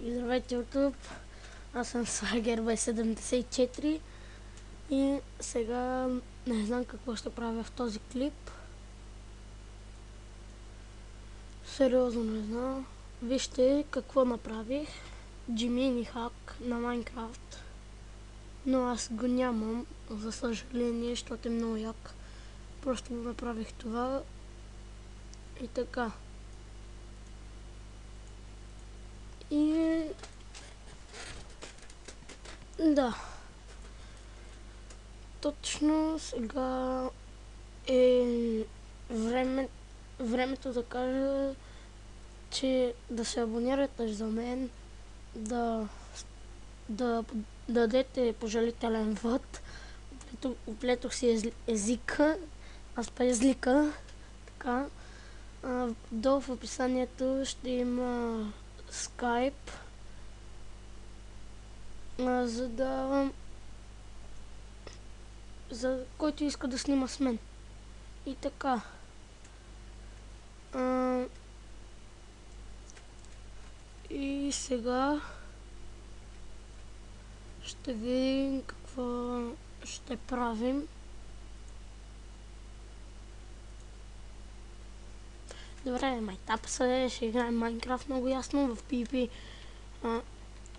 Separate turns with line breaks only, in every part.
И здравейте, YouTube! Аз съм Swagger74 и сега не знам какво ще правя в този клип. Сериозно не знам. Вижте какво направих. Gemini хак на Minecraft. Но аз го нямам, за съжаление, защото е много як. Просто го направих това и така. И да. Точно сега е времето да кажа, че да се абонирате за мен, да дадете пожелителен вод. Оплетох си езика, аз пезлика, така. Долу в описанието ще има Skype, за който иска да снима с мен. И така. И сега ще видим какво ще правим. Добре, майтап се, ще играем Minecraft много ясно в PvP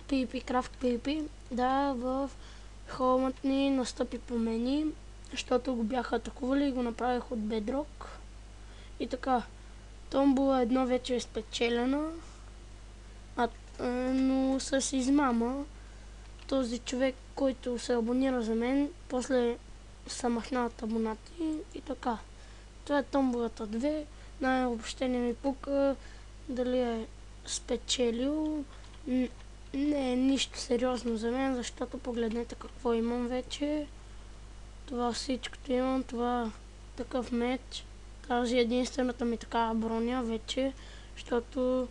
Craft PvP. Да, в холмът ни настъпи промени, защото го бяха атакували и го направих от Bedrock. И така, Томбула 1 вече е спечелена, но с измама. Този човек, който се абонира за мен, после са махнат абонати и така. Това е Томбулата 2. Най-въобще не ми пука дали е спечелил. Не е нищо сериозно за мен, защото погледнете какво имам вече. Това всичкото имам, това такъв меч. Тази единствената ми такава броня вече, защото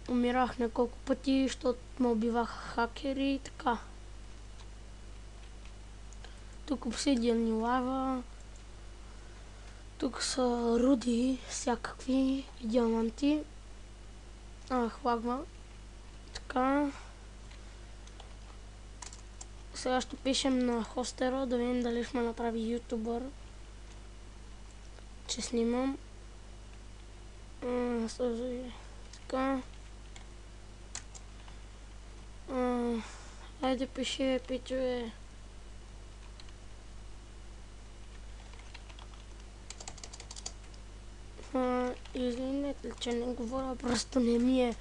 умирах няколко пъти, защото ме убиваха хакери и така. Тук обсидиани лава. Тук са руди, всякакви диаманти. Хлагва. Така. Сега ще пишем на хостера, да видим дали ще ме направи ютубър. Че снимам. Така. Айде пише, пичове. Извинете, че не говоря, просто не ми е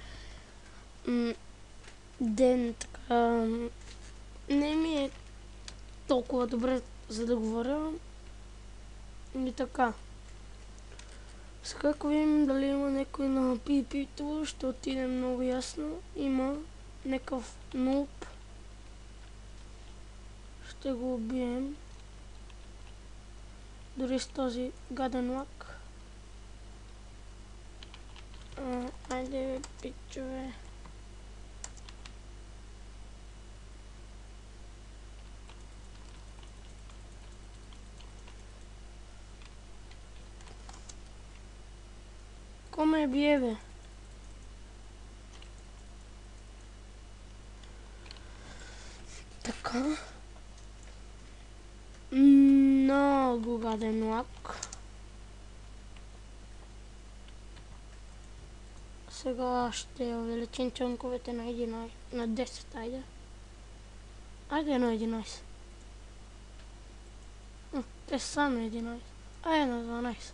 ден, така. Не ми е толкова добре, за да говоря. И така. Сега ако видим дали има някой на PvP-то, ще отидем много ясно. Има някакъв нуб. Ще го убием. Дори с този гаден лак. Айде, пичове. Ко ме бие, бе? Така. Много гаден лак. Сега ще увеличим чонковете на 11, на 10, айде. Айде на 11. Те са на 11. Айде на 12.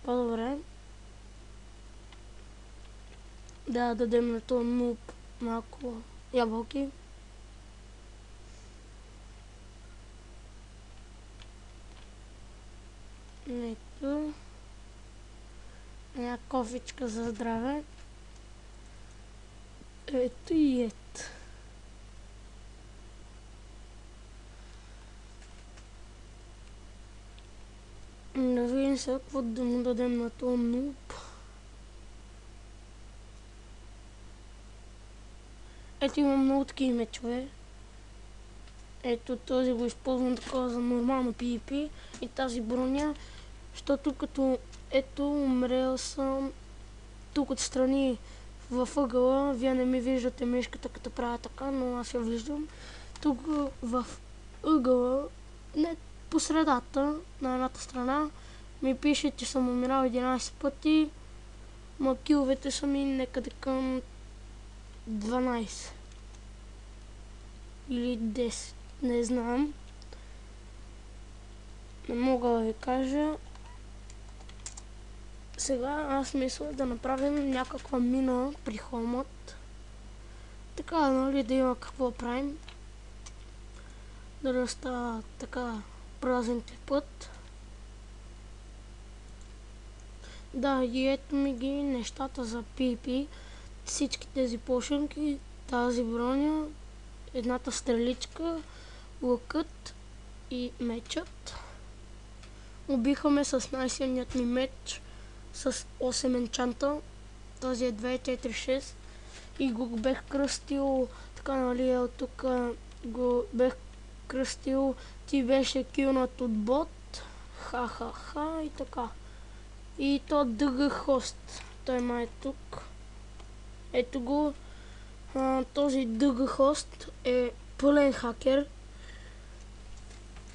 По-добре. Да дадем на този нуб малко ябълки. Ето. Една кофичка за здраве. Ето и ето. Да видим сега какво да му дадем на този нуб. Ето има много такива мечове. Ето този го използвам така за нормално PvP и тази броня, защото като ето умрел съм тук отстрани в ъгъла, вие не ми виждате мишката като правя така, но аз я виждам. Тук в ъгъла, не по средата, на едната страна, ми пише, че съм умирал 11 пъти, ма киловете са ми некъде към 12 или 10, не знам. Не мога да ви кажа. Сега аз мисля да направим някаква мина при холмът. Така, нали, да има какво правим. Да не става така празен път. Да, и ето ми ги нещата за PvP. Всички тези пошенки, тази броня, едната стреличка, лъкът и мечът. Убихаме с най-силният ми меч с 8 енчанта. Този е 2.4.6 и го бех кръстил, така, нали, от тук го бех кръстил, ти беше килнат от бот, ха-ха-ха и така. И то дъга хост, той ма е тук. Ето го, този дъга хост е пълен хакер.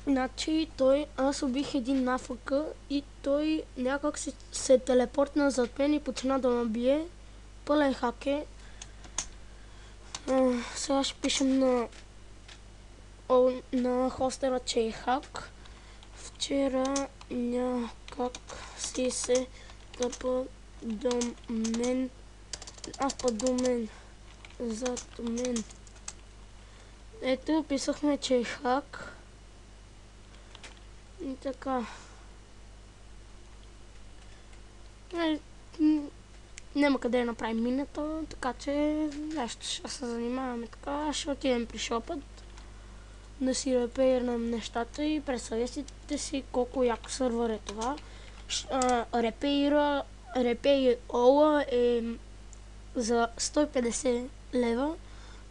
Значи аз убих един АФК и той някак се телепортна зад мен и почина да ме бие. Пълен хакер. Сега ще пишем на хостера, че е хак. Вчера някак си се тъпа до мен. До мен. Зад мен. Ето, писахме, че е хак. И така. Няма къде да направим мината, така че ще се занимаваме така. Ще отидем при шопът да си репейрнем нещата и представете си колко як сървър е това. Репейрола е за 150 лева,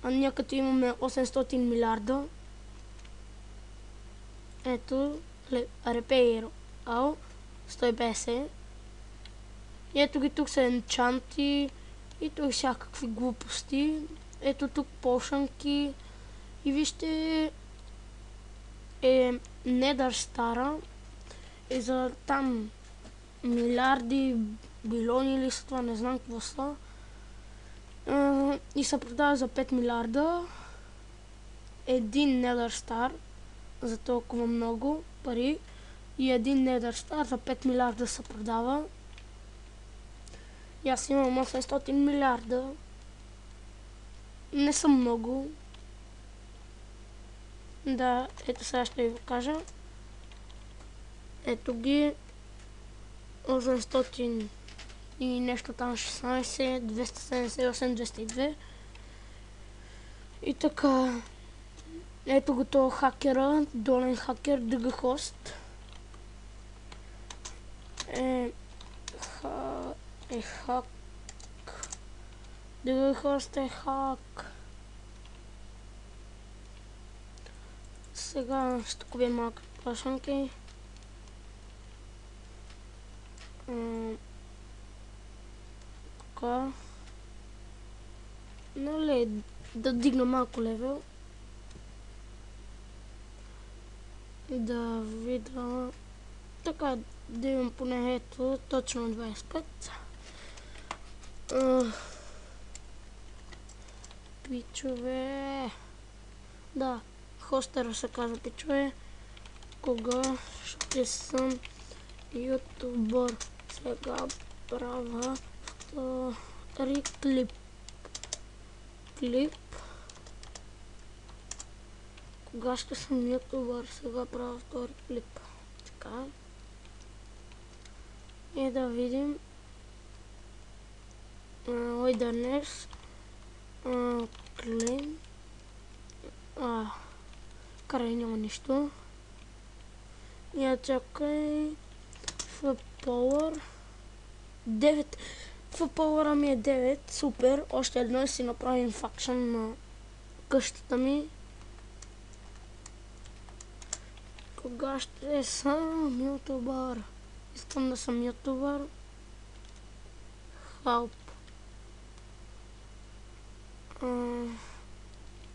а ние като имаме 800 милиарда. Ето, репейрол 150. И ето ги тук са енчанти и тук всякакви глупости. Ето тук пошанки. И вижте Недър Стара е за там милиарди, билони или са това, не знам какво са. И се продава за 5 милиарда. Един Недър Стар за толкова много пари. И един Недър Стар за 5 милиарда се продава. И аз имам 800 милиарда. Не съм много. Да, ето сега ще ви го кажа. Ето ги 800 и нещо там 16, 278, 202. И така. Ето го това хакера, долен хакер, дъга хост. Хак. Дъга хост е хак. Сега ще купим малко плашанки. Така. Нали, да дигна малко левел. Да видя. Така, да имам поне ето точно 25. Пичове. Да, хостера се казва пичове. Кога ще съм ютубър? Сега правя втори клип. Кога ще съм ютубър? Сега правя втори клип. Така. И да видим. Днес. Клейм. Край няма нищо. Я чакай. F-Power 9. F-Power ми е 9. Супер. Още едно и си направим факшън на къщата ми. Кога ще съм ютубър? Искам да съм ютубър. Help.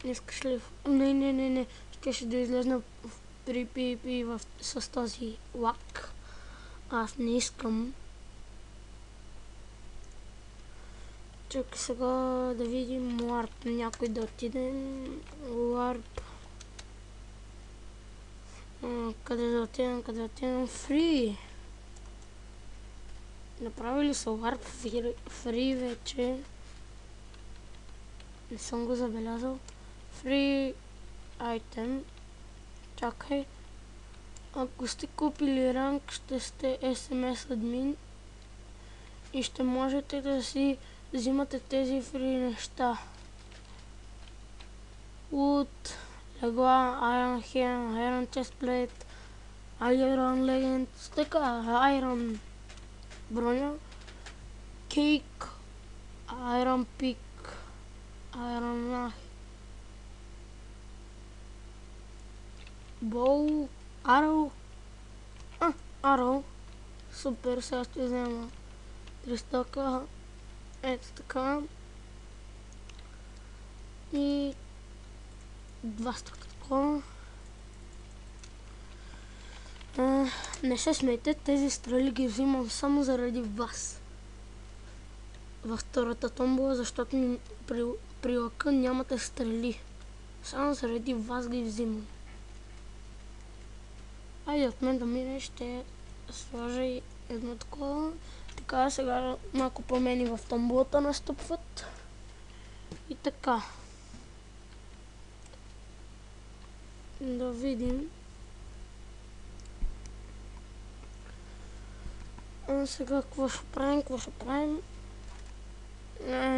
Искаш ли? Не. Щеше да излезна при PvP с този лак. Аз не искам. Чакай сега да видим LARP. Някой да отидем. LARP. Къде да отидем? Free. Направили са LARP Free вече. Не съм го забелязал. Free item. Чакай. Ако сте купили ранг, ще сте SMS админ и ще можете да си взимате тези фри неща. Wood, легла, Iron Hand, Iron Chestplate, Iron Legends, така, Iron броня, Cake, Iron Pick, Iron Knife, Bow, Arrow. Arrow. Супер, сега ще взема 300. Ето така. И 200 такова. Не се смейте, тези стрели ги взимам само заради вас. Във втората томбола, защото при лъка нямате стрели. Само заради вас ги взимам. Айде от мен да мине, ще сложа и едно такова. Така, сега малко промени в томболата настъпват. И така. Да видим. Сега какво ще правим?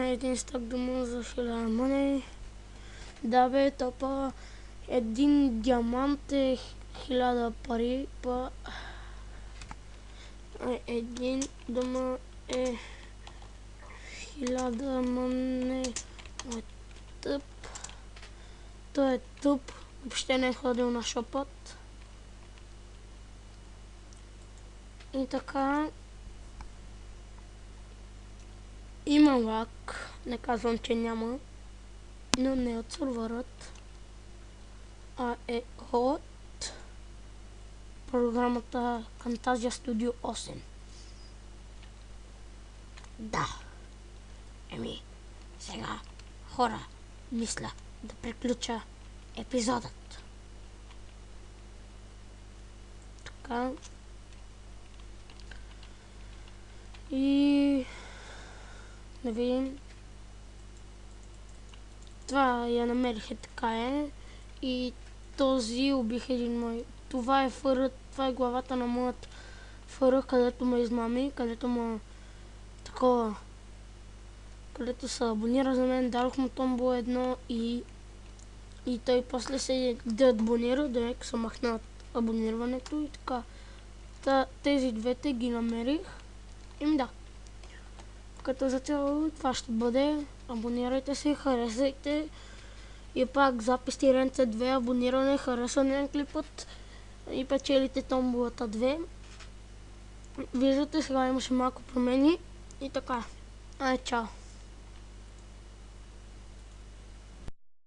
Един стак дома за 1000 моней. Да бе, топа. Един диамант е 1000 пари, един дома е 1000 моней. Тъп. Той е тъп. Въобще не е ходил на шопът. И така. Има лак. Не казвам, че няма. Но не от сервърът. А е от програмата Camtasia Studio 8. Да. Сега, хора, мисля да приключа епизодът. Така. И да видим. Това я намерих, така е. И този убих един мой. Това е фърът, това е главата на моят фъра, където ме измами, където ме такова. Където се абонира за мен, дадох му томбо едно и той после се деабонира, да се махна от абонирането и така. Тези двете ги намерих. Да. Като за цяло това ще бъде. Абонирайте се, харесайте. И пак запис Тиренце 2, абониране, харесване на клипът и печелите томболата 2. Виждате, сега имаше малко промени и така. Чао!